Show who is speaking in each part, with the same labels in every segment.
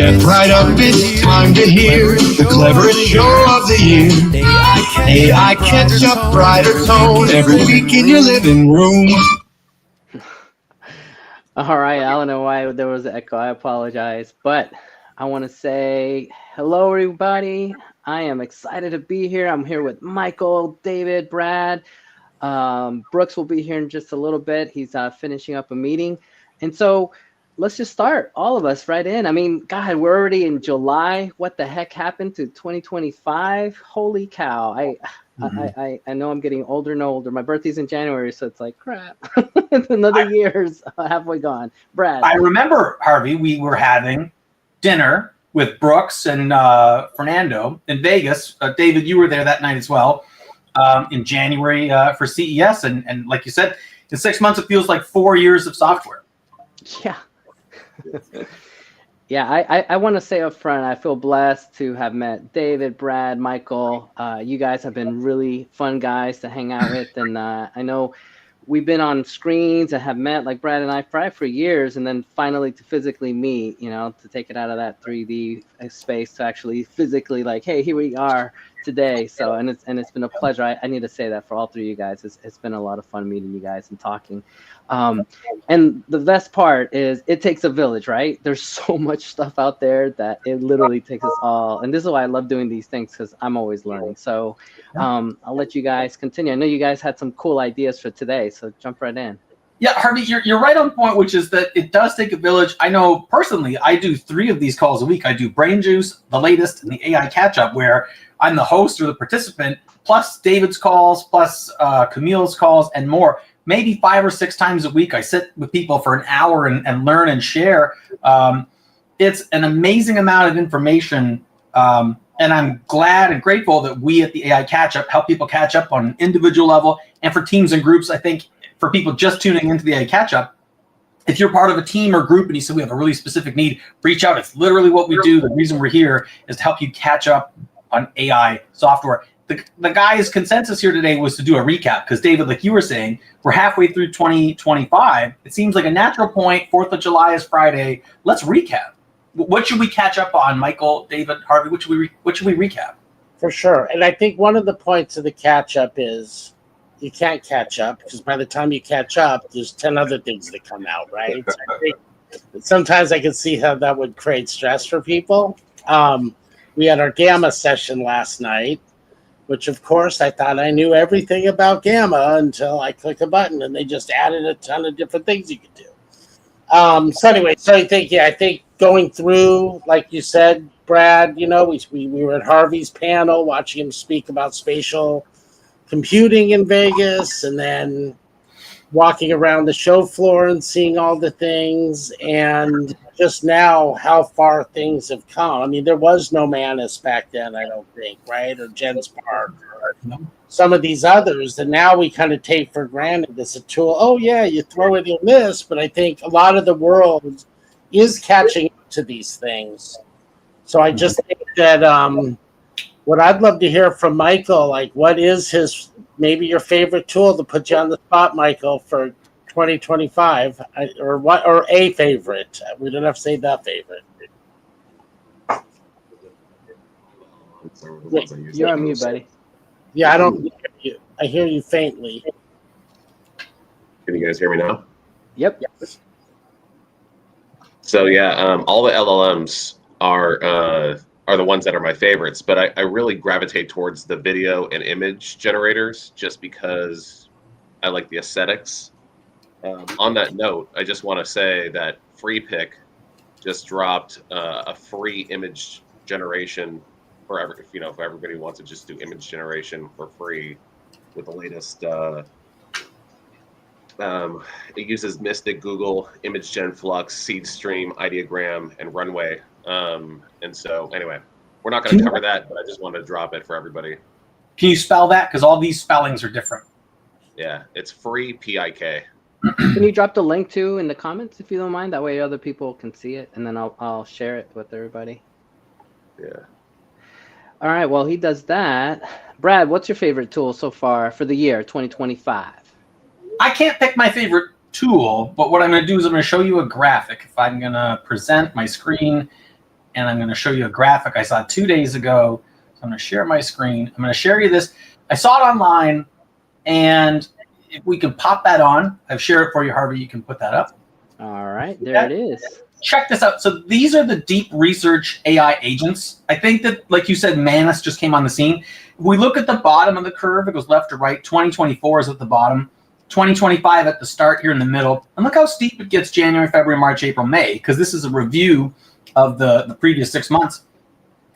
Speaker 1: Step right up, it's time to hear the cleverest show of the year. AI catch up, brighter tone every week in your living room.
Speaker 2: All right, I don't know why there was an echo. I apologize. But I want to say hello, everybody. I am excited to be here. I'm here with Michael, David, Brad. Brooks will be here in just a little bit. He's finishing up a meeting. And so let's just start, all of us, right in. I mean, God, we're already in July. What the heck happened to 2025? Holy cow. I know I'm getting older and older. My birthday's in January, so it's like, crap. Another year's halfway gone. Brad.
Speaker 3: I remember, Harvey, we were having dinner with Brooks and Fernando in Vegas. David, you were there that night as well, in January for CES. And like you said, in 6 months, it feels like 4 years of software.
Speaker 2: Yeah. Yeah, I want to say up front, I feel blessed to have met David, Brad, Michael. You guys have been really fun guys to hang out with. And I know we've been on screens and have met, like Brad and I, for years. And then finally to physically meet, to take it out of that 3D space to actually physically like, hey, here we are today. So, and it's been a pleasure. I need to say that for all three of you guys. It's been a lot of fun meeting you guys and talking. And the best part is it takes a village, right? There's so much stuff out there that it literally takes us all. And this is why I love doing these things, because I'm always learning. So I'll let you guys continue. I know you guys had some cool ideas for today, so jump right in.
Speaker 3: Yeah, Harvey, you're right on point, which is that it does take a village. I know personally, I do 3 of these calls a week. I do Brain Juice, the latest, and the AI catch-up, where I'm the host or the participant, plus David's calls, plus Camille's calls, and more. Maybe 5 or 6 times a week, I sit with people for an hour and learn and share. It's an amazing amount of information, and I'm glad and grateful that we at the AI Catch-Up help people catch up on an individual level, and for teams and groups. I think for people just tuning into the AI Catch-Up, if you're part of a team or group and you say we have a really specific need, reach out. It's literally what we do. The reason we're here is to help you catch up on AI software. The guy's consensus here today was to do a recap, because David, like you were saying, we're halfway through 2025. It seems like a natural point. 4th of July is Friday. Let's recap. What should we catch up on, Michael, David, Harvey? What should we recap?
Speaker 4: For sure. And I think one of the points of the catch up is you can't catch up, because by the time you catch up, there's 10 other things that come out, right? I think sometimes I can see how that would create stress for people. We had our Gamma session last night, which, of course, I thought I knew everything about Gamma until I clicked a button and they just added a ton of different things you could do. So I think going through, like you said, Brad, we were at Harvey's panel watching him speak about spatial computing in Vegas, and then walking around the show floor and seeing all the things, and just now how far things have come. I mean, there was no Manus back then, I don't think, right? Or Jens Park, or some of these others that now we kind of take for granted as a tool. Oh, yeah, you throw it in this, but I think a lot of the world is catching up to these things. So I just think that what I'd love to hear from Michael, like what is maybe your favorite tool to put you on the spot, Michael, for 2025, or a favorite. We don't have to say the favorite.
Speaker 2: You're on mute, buddy.
Speaker 4: Yeah, I don't hear you. I hear you faintly.
Speaker 5: Can you guys hear me now?
Speaker 2: Yep.
Speaker 5: So yeah, all the LLMs are the ones that are my favorites, but I really gravitate towards the video and image generators just because I like the aesthetics. On that note, I just want to say that FreePic just dropped a free image generation for if everybody wants to just do image generation for free with the latest. It uses Mystic, Google, Image Gen Flux, SeedStream, Ideogram, and Runway. And so anyway, we're not going to cover that, but I just wanted to drop it for everybody.
Speaker 3: Can you spell that? Because all these spellings are different.
Speaker 5: Yeah, it's free, PIK.
Speaker 2: Can you drop the link too in the comments if you don't mind? That way other people can see it, and then I'll share it with everybody.
Speaker 5: Yeah.
Speaker 2: All right, well, he does that. Brad, what's your favorite tool so far for the year 2025?
Speaker 3: I can't pick my favorite tool, but what I'm going to do is I'm going to show you a graphic. If I'm going to present my screen, and I'm going to show you a graphic I saw 2 days ago. So I'm going to share my screen. I'm going to share you this. I saw it online, and if we can pop that on, I've shared it for you, Harvey. You can put that up.
Speaker 2: All right, there it is.
Speaker 3: Check this out. So these are the deep research AI agents. I think that, like you said, Manus just came on the scene. If we look at the bottom of the curve, it goes left to right. 2024 is at the bottom. 2025 at the start here in the middle. And look how steep it gets January, February, March, April, May, because this is a review of the previous 6 months.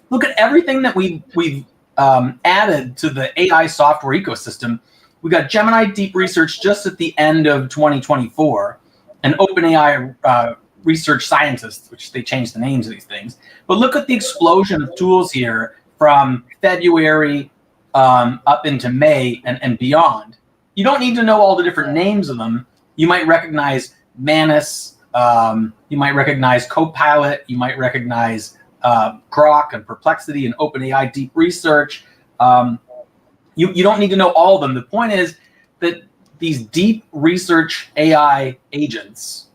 Speaker 3: Look at everything that we've added to the AI software ecosystem. We got Gemini Deep Research just at the end of 2024, and OpenAI Research Scientists, which they changed the names of these things. But look at the explosion of tools here from February up into May and beyond. You don't need to know all the different names of them. You might recognize Manus, you might recognize Copilot, you might recognize Grok and Perplexity and OpenAI Deep Research. You don't need to know all of them. The point is that these deep research AI agents,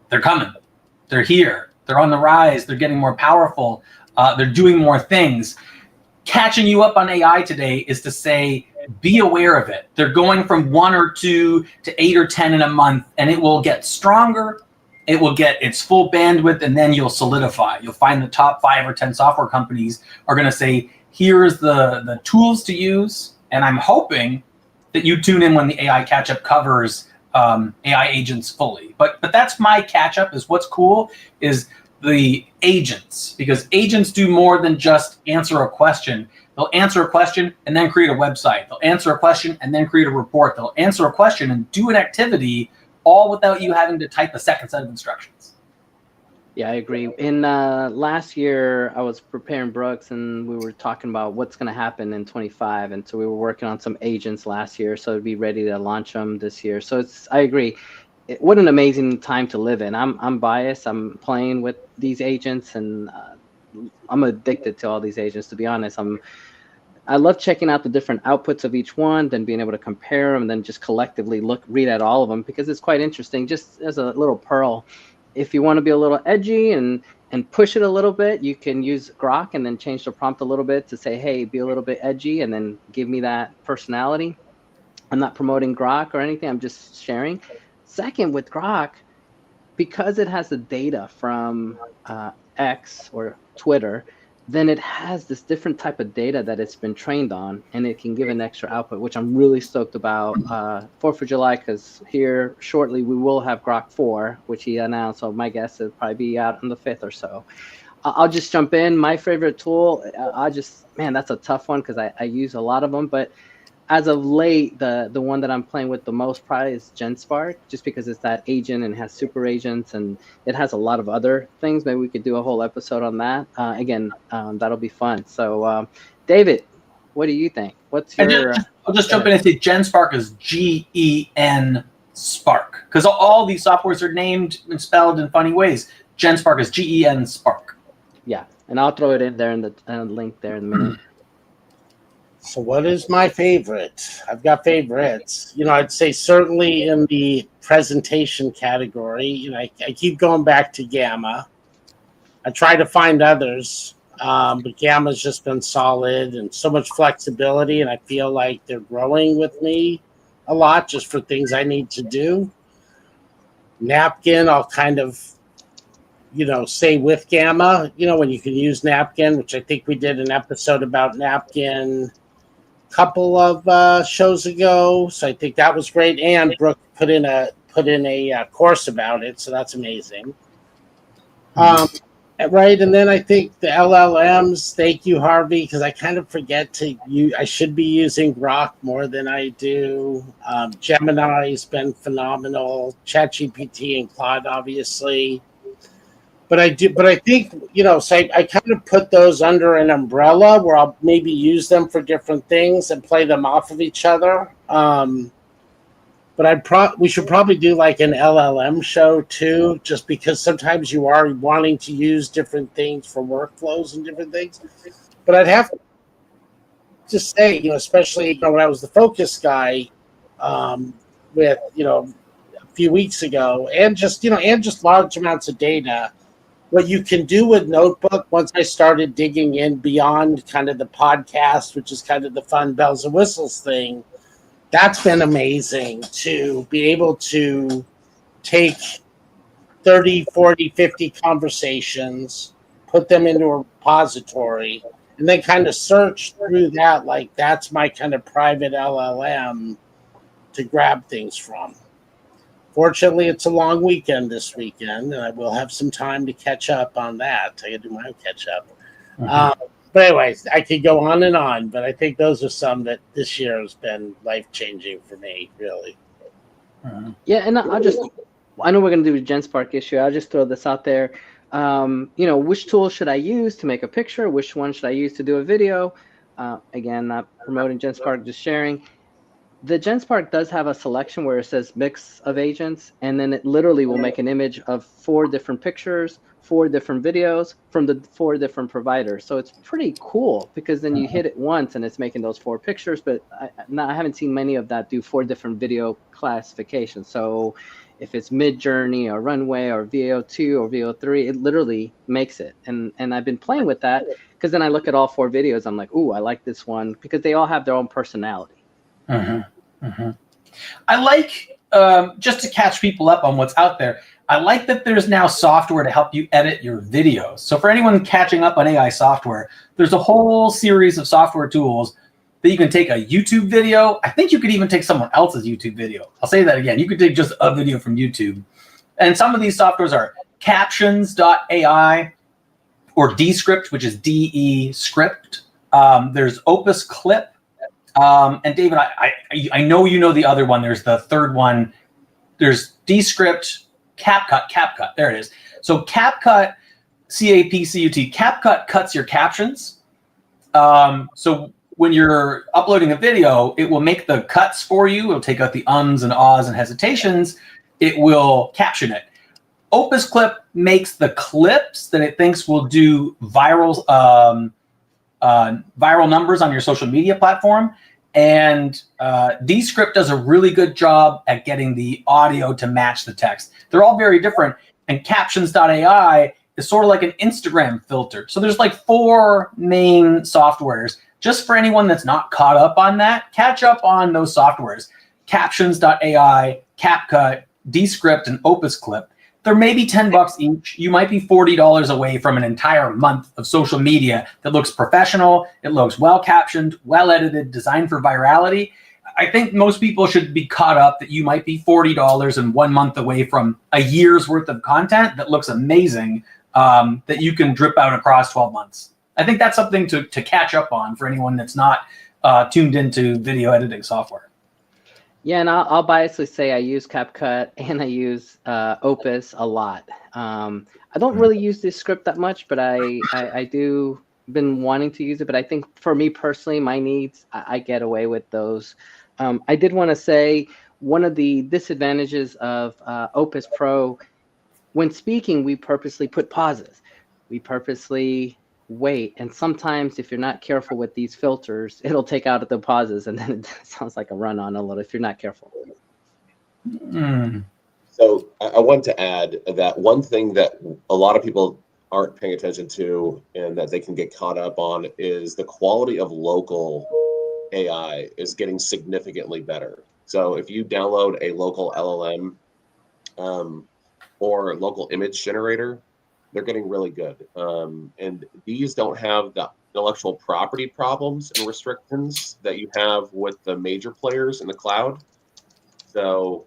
Speaker 3: they're coming. They're here. They're on the rise. They're getting more powerful. They're doing more things. Catching you up on AI today is to say, be aware of it. They're going from 1 or 2 to 8 or 10 in a month, and it will get stronger. It will get its full bandwidth, and then you'll solidify. You'll find the top 5 or 10 software companies are going to say, here's the tools to use. And I'm hoping that you tune in when the AI catch-up covers AI agents fully. But that's my catch-up, is what's cool is the agents, because agents do more than just answer a question. They'll answer a question and then create a website. They'll answer a question and then create a report. They'll answer a question and do an activity, all without you having to type a second set of instructions.
Speaker 2: Yeah, I agree. In last year, I was preparing Brooks, and we were talking about what's going to happen in 25. And so we were working on some agents last year, so to be ready to launch them this year. So I agree. What an amazing time to live in. I'm biased. I'm playing with these agents, and I'm addicted to all these agents, to be honest. I love checking out the different outputs of each one, then being able to compare them, and then just collectively read at all of them, because it's quite interesting. Just as a little pearl, if you want to be a little edgy and push it a little bit, you can use Grok and then change the prompt a little bit to say, hey, be a little bit edgy, and then give me that personality. I'm not promoting Grok or anything. I'm just sharing. Second, with Grok, because it has the data from X or Twitter, then it has this different type of data that it's been trained on, and it can give an extra output, which I'm really stoked about. 4th of July, because here shortly we will have Grok 4, which he announced. So my guess is probably be out on the 5th or so. I'll just jump in. My favorite tool, man, that's a tough one because I use a lot of them. But as of late, the one that I'm playing with the most probably is GenSpark, just because it's that agent and has super agents, and it has a lot of other things. Maybe we could do a whole episode on that. Again, that'll be fun. So, David, what do you think? What's your...
Speaker 3: I'll just jump in and say GenSpark is GEN Spark, because all these softwares are named and spelled in funny ways. GenSpark is GEN Spark.
Speaker 2: Yeah, and I'll throw it in there in the link there in a minute.
Speaker 4: So what is my favorite? I've got favorites. I'd say certainly in the presentation category, I keep going back to Gamma. I try to find others, but Gamma's just been solid and so much flexibility, and I feel like they're growing with me a lot just for things I need to do. Napkin, I'll kind of, say with Gamma, when you can use Napkin, which I think we did an episode about Napkin couple of shows ago, so I think that was great. And Brooke put in a course about it, so that's amazing. Right, and then I think the LLMs. Thank you, Harvey, because I kind of forget to use. I should be using Grok more than I do. Gemini's been phenomenal. ChatGPT and Claude, obviously. But I think, so I kind of put those under an umbrella where I'll maybe use them for different things and play them off of each other. But we should probably do like an LLM show too, just because sometimes you are wanting to use different things for workflows and different things. But I'd have to say, especially when I was the focus guy with, a few weeks ago, and just large amounts of data. what you can do with Notebook, once I started digging in beyond kind of the podcast, which is kind of the fun bells and whistles thing, that's been amazing to be able to take 30, 40, 50 conversations, put them into a repository, and then kind of search through that. Like, that's my kind of private LLM to grab things from. Fortunately, it's a long weekend this weekend, and I will have some time to catch up on that. I can do my own catch up. But anyways, I could go on, but I think those are some that this year has been life-changing for me, really.
Speaker 2: Yeah, and I know we're going to do a GenSpark issue. I'll just throw this out there. Which tool should I use to make a picture? Which one should I use to do a video? Again, not promoting GenSpark, just sharing. The GenSpark does have a selection where it says mix of agents, and then it literally will make an image of 4 different pictures, 4 different videos from the 4 different providers. So it's pretty cool because then you hit it once and it's making those 4 pictures, but I haven't seen many of that do 4 different video classifications. So if it's Mid-Journey or Runway or VO2 or VO3, it literally makes it. And I've been playing with that because then I look at all 4 videos. I'm like, ooh, I like this one because they all have their own personality.
Speaker 3: I like, just to catch people up on what's out there, I like that there's now software to help you edit your videos. So for anyone catching up on AI software, there's a whole series of software tools that you can take a YouTube video. I think you could even take someone else's YouTube video. I'll say that again. You could take just a video from YouTube. And some of these softwares are captions.ai or Descript, which is DE script. There's Opus Clip. And David, I know you know the other one. There's the third one. There's Descript, CapCut. There it is. So CapCut, CapCut, CapCut cuts your captions. So when you're uploading a video, it will make the cuts for you. It'll take out the ums and ahs and hesitations. It will caption it. Opus Clip makes the clips that it thinks will do viral numbers on your social media platform. And Descript does a really good job at getting the audio to match the text. They're all very different. And captions.ai is sort of like an Instagram filter. So there's like 4 main softwares. Just for anyone that's not caught up on that, catch up on those softwares. Captions.ai, CapCut, Descript, and Opus Clip. They're maybe $10 each. You might be $40 away from an entire month of social media that looks professional. It looks well captioned, well edited, designed for virality. I think most people should be caught up that you might be $40 and 1 month away from a year's worth of content that looks amazing, that you can drip out across 12 months. I think that's something to catch up on for anyone that's not tuned into video editing software.
Speaker 2: Yeah, and I'll biasly say I use CapCut and I use Opus a lot. I don't really use this script that much, but I do been wanting to use it. But I think for me personally, my needs, I get away with those. I did want to say one of the disadvantages of Opus Pro, when speaking, we purposely put pauses. We purposely wait, and sometimes if you're not careful with these filters, it'll take out the pauses, and then it sounds like a run-on a little if you're not careful.
Speaker 5: So I want to add that one thing that a lot of people aren't paying attention to and that they can get caught up on is the quality of local AI is getting significantly better. So if you download a local LLM or local image generator, they're getting really good. And these don't have the intellectual property problems and restrictions that you have with the major players in the cloud. So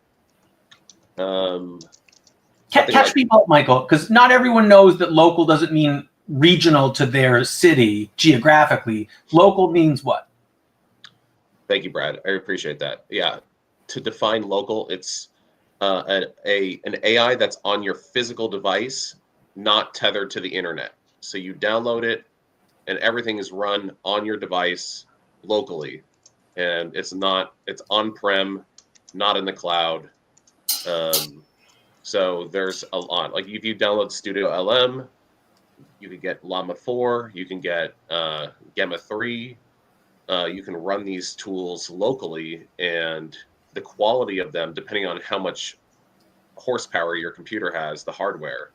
Speaker 3: catch people up, Michael, because not everyone knows that local doesn't mean regional to their city geographically. Local means what?
Speaker 5: Thank you, Brad. I appreciate that. Yeah, to define local, it's an AI that's on your physical device, not tethered to the internet. So you download it and everything is run on your device locally. And it's on-prem, not in the cloud. So there's a lot. Like if you download Studio LM, you can get Llama 4, you can get Gamma 3. You can run these tools locally, and the quality of them, depending on how much horsepower your computer has, the hardware,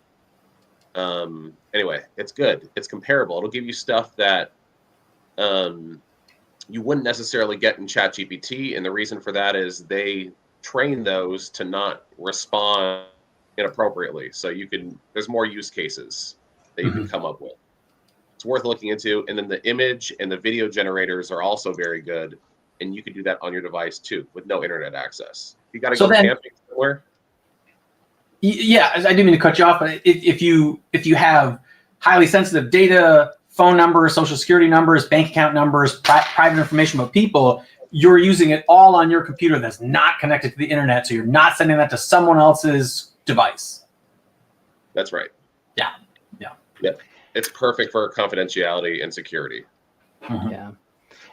Speaker 5: Anyway, it's good. It's comparable. It'll give you stuff that you wouldn't necessarily get in ChatGPT, and the reason for that is they train those to not respond inappropriately. So there's more use cases that you can come up with. It's worth looking into. And then the image and the video generators are also very good, and you can do that on your device too with no internet access. You got to go camping somewhere.
Speaker 3: Yeah, I didn't mean to cut you off, but if you have highly sensitive data, phone numbers, social security numbers, bank account numbers, private information about people, you're using it all on your computer that's not connected to the internet, so you're not sending that to someone else's device.
Speaker 5: That's right.
Speaker 3: Yeah.
Speaker 5: It's perfect for confidentiality and security.
Speaker 2: Yeah.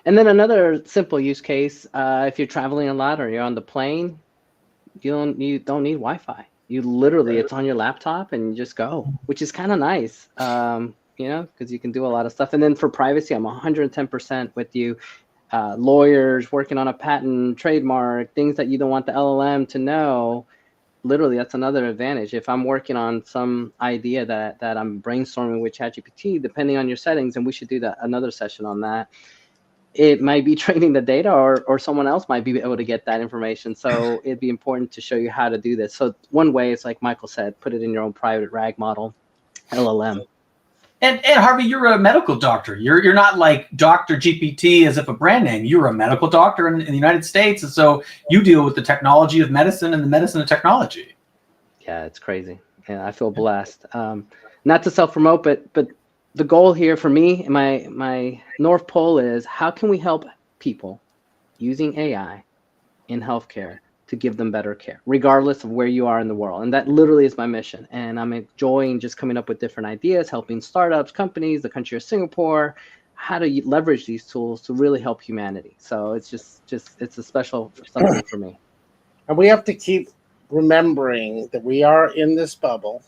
Speaker 2: And then another simple use case, if you're traveling a lot or you're on the plane, you don't need Wi-Fi. You literally, it's on your laptop and you just go, which is kind of nice, because you can do a lot of stuff. And then for privacy, I'm 110% with you. Lawyers working on a patent, trademark, things that you don't want the LLM to know. Literally, that's another advantage. If I'm working on some idea that I'm brainstorming with ChatGPT, depending on your settings, and we should do another session on that, it might be training the data or someone else might be able to get that information. So it'd be important to show you how to do this. So one way is, like Michael said, put it in your own private RAG model, LLM.
Speaker 3: And Harvey, you're a medical doctor. You're not like Dr. GPT as if a brand name. You're a medical doctor in the United States. And so you deal with the technology of medicine and the medicine of technology.
Speaker 2: Yeah, it's crazy. Yeah, I feel blessed. Not to self-promote, but the goal here for me, my North Pole is how can we help people using AI in healthcare to give them better care, regardless of where you are in the world. And that literally is my mission. And I'm enjoying just coming up with different ideas, helping startups, companies, the country of Singapore, how to leverage these tools to really help humanity. So it's just it's a special something for me.
Speaker 4: And we have to keep remembering that we are in this bubble.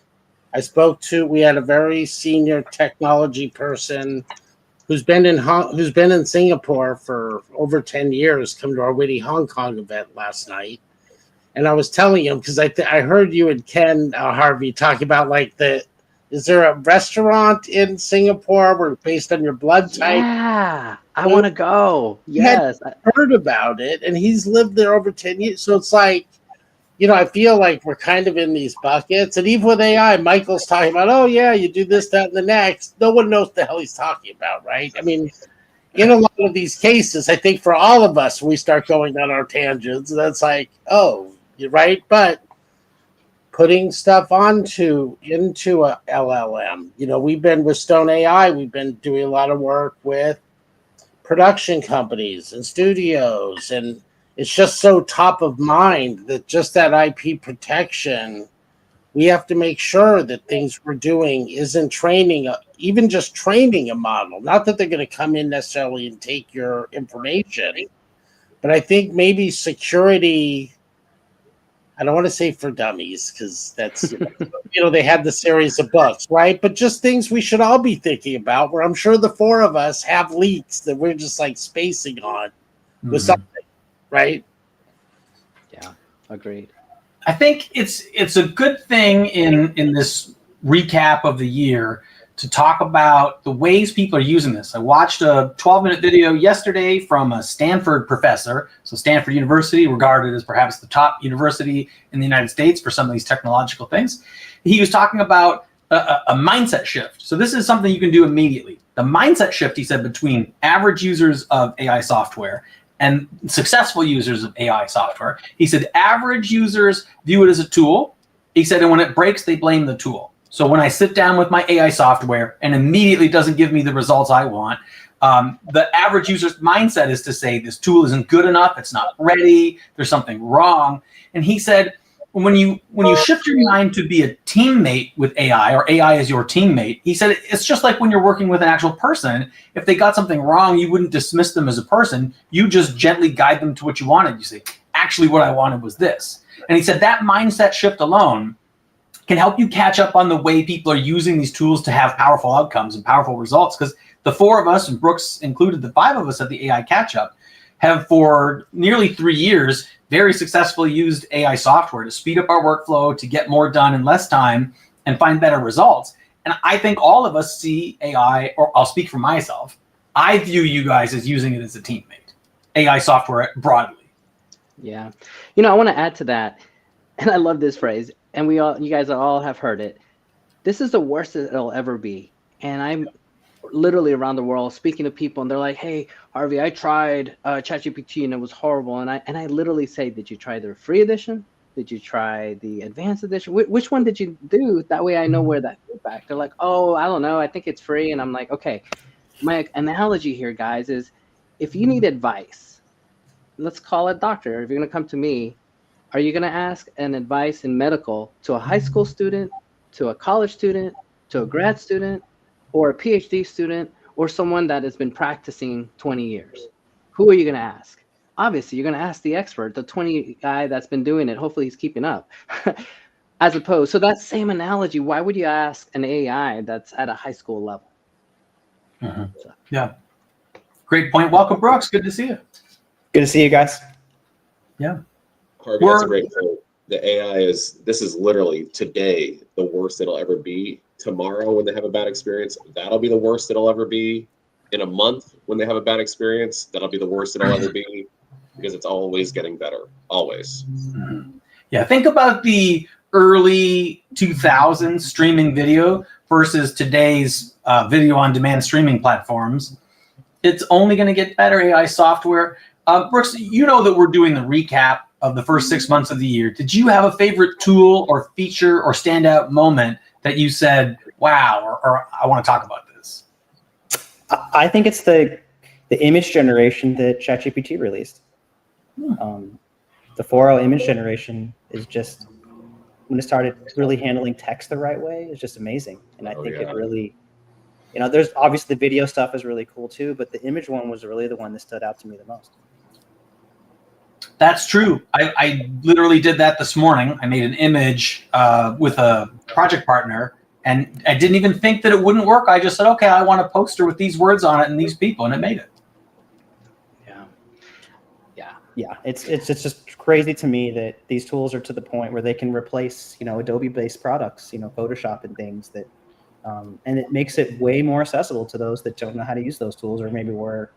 Speaker 4: We had a very senior technology person who's been in Singapore for over 10 years, come to our Witty Hong Kong event last night. And I was telling him, because I heard you and Ken, Harvey, talk about is there a restaurant in Singapore where based on your blood type?
Speaker 2: Yeah, I want to go. Yes.
Speaker 4: I heard about it, and he's lived there over 10 years. So it's like, I feel like we're kind of in these buckets. And even with AI, Michael's talking about, oh, yeah, you do this, that, and the next. No one knows what the hell he's talking about, right? I mean, in a lot of these cases, I think for all of us, we start going on our tangents. And that's like, oh, you're right. But putting stuff into a LLM, we've been with Stone AI, we've been doing a lot of work with production companies and studios, and it's just so top of mind that just that IP protection, we have to make sure that things we're doing isn't even just training a model. Not that they're going to come in necessarily and take your information, but I think maybe security, I don't want to say for dummies, because that's, they had the series of books, right? But just things we should all be thinking about, where I'm sure the four of us have leaks that we're just like spacing on with something. Right?
Speaker 2: Yeah, agreed.
Speaker 3: I think it's a good thing in this recap of the year to talk about the ways people are using this. I watched a 12-minute video yesterday from a Stanford professor. So Stanford University, regarded as perhaps the top university in the United States for some of these technological things. He was talking about a mindset shift. So this is something you can do immediately. The mindset shift, he said, between average users of AI software and successful users of AI software. He said average users view it as a tool. He said, and when it breaks, they blame the tool. So when I sit down with my AI software and immediately doesn't give me the results I want, the average user's mindset is to say, this tool isn't good enough, it's not ready, there's something wrong. And he said, when you shift your mind to be a teammate with AI, or AI is your teammate, he said it's just like when you're working with an actual person. If they got something wrong, you wouldn't dismiss them as a person. You just gently guide them to what you wanted. You say, actually, what I wanted was this. And he said that mindset shift alone can help you catch up on the way people are using these tools to have powerful outcomes and powerful results. Because the four of us, and Brooks included, the five of us at the AI Catch-Up, have for nearly 3 years very successfully used AI software to speed up our workflow, to get more done in less time and find better results. And I think all of us see AI, or I'll speak for myself, I view you guys as using it as a teammate, AI software broadly.
Speaker 2: Yeah. You know, I want to add to that, and I love this phrase, and you guys all have heard it. This is the worst it'll ever be. And I'm literally around the world speaking to people, and they're like, "Hey, Harvey, I tried ChatGPT and it was horrible." And I literally say, "Did you try the free edition? Did you try the advanced edition? Which one did you do? That way I know where that feedback." They're like, "Oh, I don't know. I think it's free." And I'm like, "Okay." My analogy here, guys, is if you need advice, let's call it doctor. If you're going to come to me, are you going to ask an advice in medical to a high school student, to a college student, to a grad student, or a PhD student, or someone that has been practicing 20 years? Who are you going to ask? Obviously, you're going to ask the expert, the 20 guy that's been doing it. Hopefully he's keeping up. As opposed, so that same analogy, why would you ask an AI that's at a high school level?
Speaker 3: So. Yeah. Great point. Welcome, Brooks. Good to see you.
Speaker 6: Good to see you guys.
Speaker 3: Yeah.
Speaker 5: Harvey, that's a great point. The AI this is literally today the worst it'll ever be. Tomorrow, when they have a bad experience, that'll be the worst it'll ever be. In a month, when they have a bad experience, that'll be the worst it'll ever be, because it's always getting better. Always.
Speaker 3: Mm-hmm. Yeah. Think about the early 2000s streaming video versus today's video on demand streaming platforms. It's only going to get better, AI software. Brooks, you know that we're doing the recap of the first 6 months of the year. Did you have a favorite tool or feature or standout moment that you said, wow, or I want to talk about this?
Speaker 6: I think it's the image generation that ChatGPT released. The 4.0 image generation is just, when it started really handling text the right way, it's just amazing. And I think it really, there's obviously the video stuff is really cool too, but the image one was really the one that stood out to me the most.
Speaker 3: That's true. I literally did that this morning. I made an image with a project partner, and I didn't even think that it wouldn't work. I just said, okay, I want a poster with these words on it and these people, and it made it.
Speaker 6: Yeah. It's just crazy to me that these tools are to the point where they can replace, Adobe-based products, Photoshop and things that, and it makes it way more accessible to those that don't know how to use those tools, or maybe were,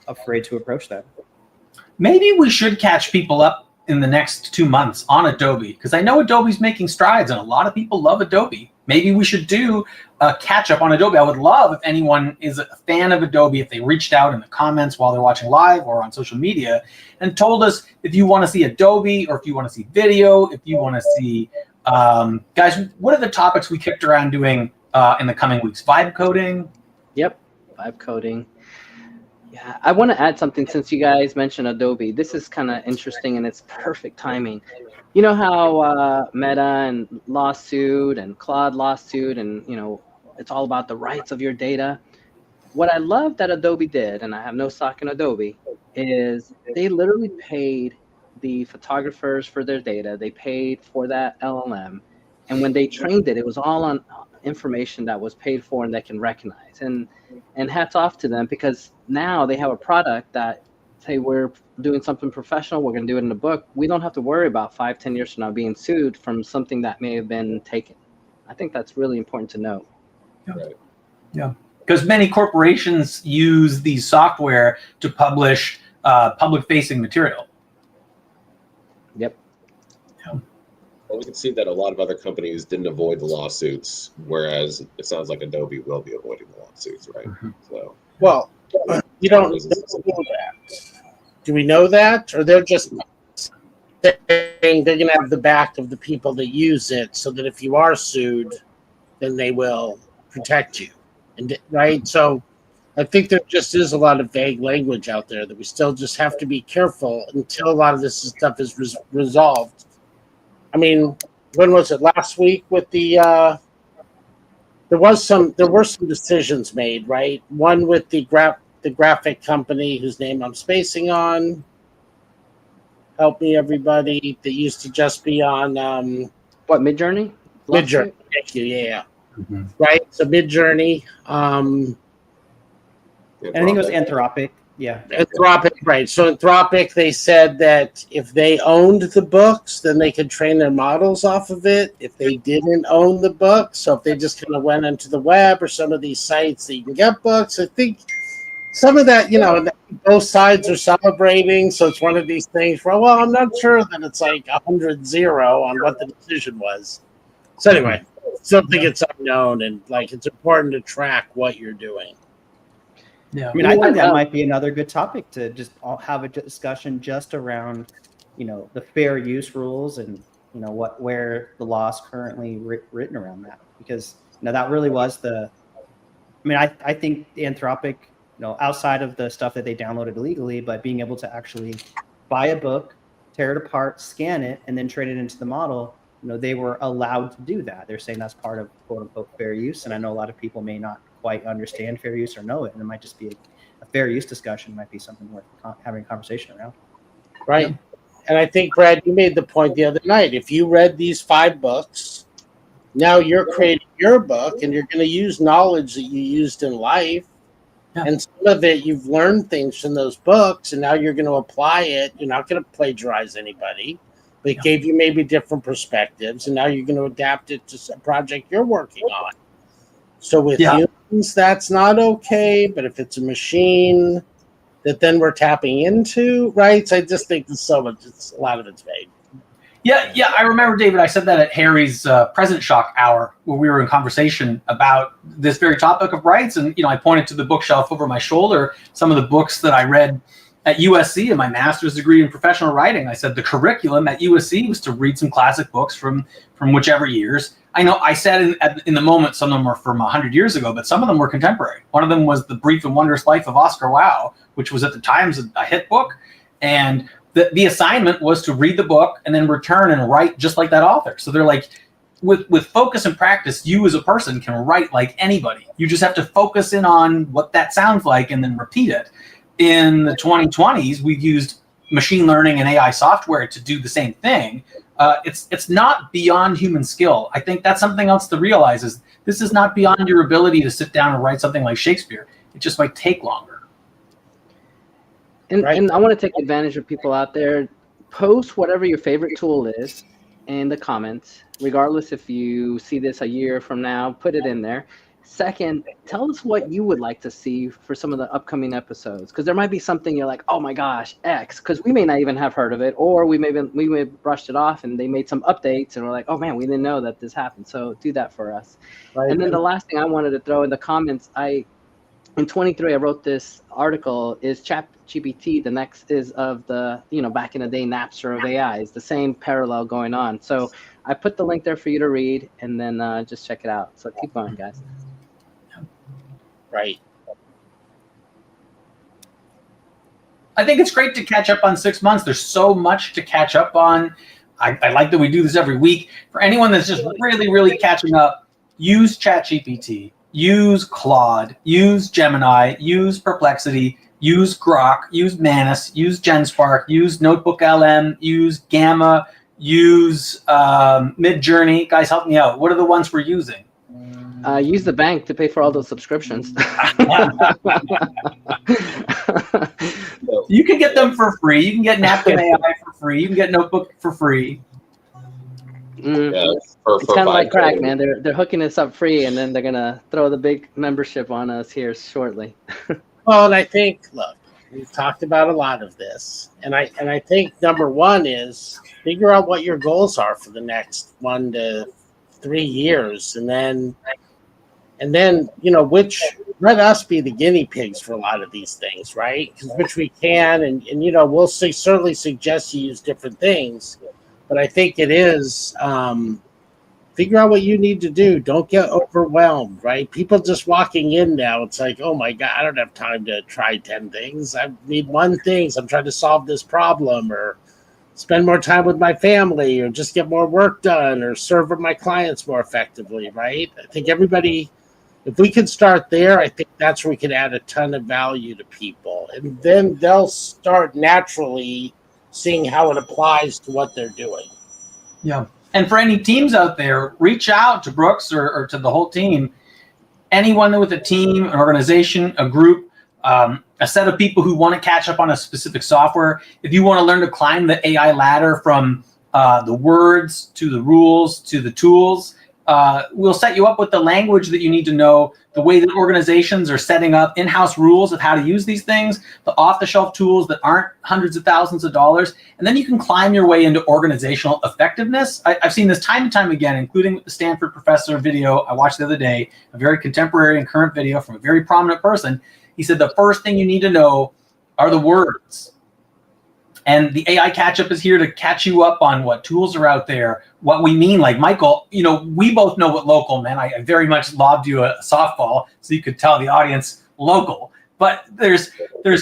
Speaker 6: afraid to approach them.
Speaker 3: Maybe we should catch people up in the next 2 months on Adobe, because I know Adobe's making strides and a lot of people love Adobe. Maybe we should do a catch up on Adobe. I would love if anyone is a fan of Adobe, if they reached out in the comments while they're watching live or on social media and told us if you want to see Adobe, or if you want to see video, if you want to see, guys, what are the topics we kicked around doing in the coming weeks? Vibe coding?
Speaker 2: Yep, vibe coding. Yeah, I want to add something since you guys mentioned Adobe. This is kind of interesting, and it's perfect timing. You know how Meta and lawsuit and Claude lawsuit, and it's all about the rights of your data. What I love that Adobe did, and I have no stock in Adobe, is they literally paid the photographers for their data. They paid for that LLM, and when they trained it, it was all on information that was paid for and they can recognize. And hats off to them, because now they have a product that, say, we're doing something professional, we're going to do it in a book. We don't have to worry about 5-10 years from now being sued from something that may have been taken. I think that's really important to note.
Speaker 3: Yeah. Because many corporations use these software to publish public-facing material.
Speaker 2: Yep.
Speaker 3: Yeah.
Speaker 5: Well, we can see that a lot of other companies didn't avoid the lawsuits, whereas it sounds like Adobe will be avoiding the lawsuits, right?
Speaker 3: Mm-hmm.
Speaker 5: So,
Speaker 4: you don't know that. Do we know that, or they're just saying they're going to have the back of the people that use it, so that if you are sued, then they will protect you, and right? So, I think there just is a lot of vague language out there that we still just have to be careful until a lot of this stuff is resolved. I mean, when was it? Last week with the there were some decisions made, right? One with the graphic company whose name I'm spacing on. Help me, everybody. That used to just be on
Speaker 2: what, Midjourney?
Speaker 4: Midjourney. Thank you. Yeah.
Speaker 3: Mm-hmm.
Speaker 4: Right. So Midjourney.
Speaker 6: And I think it was Anthropic Yeah.
Speaker 4: Anthropic, right. So Anthropic, they said that if they owned the books, then they could train their models off of it. If they didn't own the books, so if they just kind of went into the web or some of these sites that you can get books, I think some of that, both sides are celebrating. So it's one of these things where, well, I'm not sure that it's like 100-0 on what the decision was. So anyway, still think it's unknown, and like it's important to track what you're doing.
Speaker 3: Yeah.
Speaker 6: I mean, I think that might be another good topic to just have a discussion just around, the fair use rules and, where the law is currently written around that. Because, that really was I think the Anthropic, outside of the stuff that they downloaded illegally, but being able to actually buy a book, tear it apart, scan it, and then train it into the model, they were allowed to do that. They're saying that's part of quote unquote fair use. And I know a lot of people may not quite understand fair use or know it, and it might just be a fair use discussion. Might be something worth having a conversation around.
Speaker 4: Right. Yeah. And I think, Brad, you made the point the other night. If you read these 5 books, now you're creating your book, and you're going to use knowledge that you used in life. Yeah. And some of it, you've learned things from those books, and now you're going to apply it. You're not going to plagiarize anybody, but it gave you maybe different perspectives, and now you're going to adapt it to a project you're working on. So with humans, that's not okay, but if it's a machine that then we're tapping into, right? So I just think there's a lot of it's vague.
Speaker 3: Yeah, I remember, David, I said that at Harry's Present Shock Hour, where we were in conversation about this very topic of rights. And, I pointed to the bookshelf over my shoulder, some of the books that I read at USC in my master's degree in professional writing. I said the curriculum at USC was to read some classic books from whichever years. I know I said in the moment some of them were from 100 years ago, but some of them were contemporary. One of them was The Brief and Wondrous Life of Oscar Wilde, which was at the Times a hit book. And the assignment was to read the book and then return and write just like that author. So they're like, with focus and practice, you as a person can write like anybody. You just have to focus in on what that sounds like and then repeat it. In the 2020s, we've used machine learning and AI software to do the same thing. It's not beyond human skill. I think that's something else to realize is this is not beyond your ability to sit down and write something like Shakespeare. It just might take longer.
Speaker 2: And I want to take advantage of people out there. Post whatever your favorite tool is in the comments, regardless if you see this a year from now, put it in there. Second, tell us what you would like to see for some of the upcoming episodes, because there might be something you're like, oh my gosh, X, because we may not even have heard of it, or we may have brushed it off and they made some updates and we're like, oh man, we didn't know that this happened. So do that for us. Right. And then the last thing I wanted to throw in the comments, in 23, I wrote this article, is ChatGPT the next is of the, back in the day, Napster of AI. It's the same parallel going on. So I put the link there for you to read, and then just check it out. So keep going, guys.
Speaker 4: Right.
Speaker 3: I think it's great to catch up on 6 months. There's so much to catch up on. I like that we do this every week. For anyone that's just really, really catching up, use ChatGPT. Use Claude, use Gemini, use Perplexity, use Grok, use Manus, use GenSpark, use Notebook LM, use Gamma, use Midjourney. Guys, help me out. What are the ones we're using?
Speaker 2: Use the bank to pay for all those subscriptions.
Speaker 3: You can get them for free. You can get Napkin AI for free. You can get Notebook for free.
Speaker 2: It's kind of like crack, man. They're hooking us up free, and then they're gonna throw the big membership on us here shortly.
Speaker 4: Well, and I think, look, we've talked about a lot of this, and I think number one is figure out what your goals are for the next 1 to 3 years, and then let us be the guinea pigs for a lot of these things, right? Which we can, and we'll certainly suggest you use different things. But I think it is figure out what you need to do. Don't get overwhelmed, right? People just walking in now, it's like, oh my God, I don't have time to try 10 things. I need one thing. So I'm trying to solve this problem, or spend more time with my family, or just get more work done, or serve my clients more effectively, right? I think everybody, if we can start there, I think that's where we can add a ton of value to people. And then they'll start naturally seeing how it applies to what they're doing.
Speaker 3: Yeah. And for any teams out there, reach out to Brooks or to the whole team. Anyone with a team, an organization, a group, a set of people who want to catch up on a specific software. If you want to learn to climb the AI ladder from the words to the rules to the tools, we'll set you up with the language that you need to know, the way that organizations are setting up in-house rules of how to use these things, the off-the-shelf tools that aren't hundreds of thousands of dollars, and then you can climb your way into organizational effectiveness. I've seen this time and time again, including with the Stanford professor video I watched the other day, a very contemporary and current video from a very prominent person. He said the first thing you need to know are the words. And the AI catch-up is here to catch you up on what tools are out there, what we mean. Like, Michael, you know, we both know what local meant. I very much lobbed you a softball so you could tell the audience local. But there's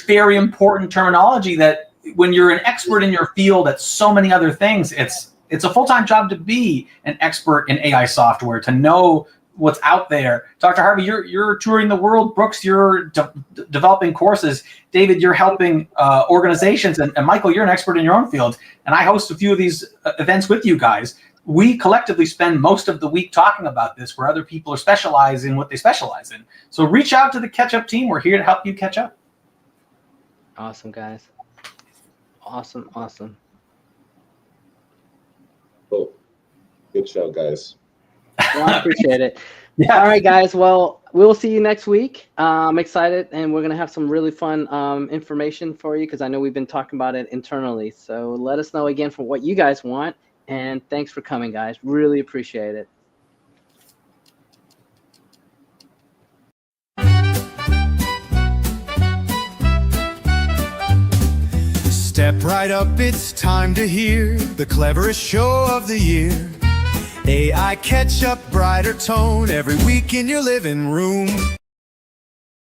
Speaker 3: very important terminology that when you're an expert in your field at so many other things, it's a full-time job to be an expert in AI software, to know what's out there. Dr. Harvey, you're touring the world. Brooks, you're developing courses. David, you're helping organizations. And Michael, you're an expert in your own field. And I host a few of these events with you guys. We collectively spend most of the week talking about this, where other people are specializing in what they specialize in. So reach out to the Catch Up team. We're here to help you catch up.
Speaker 2: Awesome, guys. Awesome.
Speaker 5: Cool. Good show, guys.
Speaker 2: Well, I appreciate it.
Speaker 3: Yeah.
Speaker 2: All right, guys. Well, we'll see you next week. I'm excited, and we're going to have some really fun information for you, because I know we've been talking about it internally. So let us know again for what you guys want. And thanks for coming, guys. Really appreciate it.
Speaker 1: Step right up, it's time to hear the cleverest show of the year. AI catch up, brighter tone every week in your living room.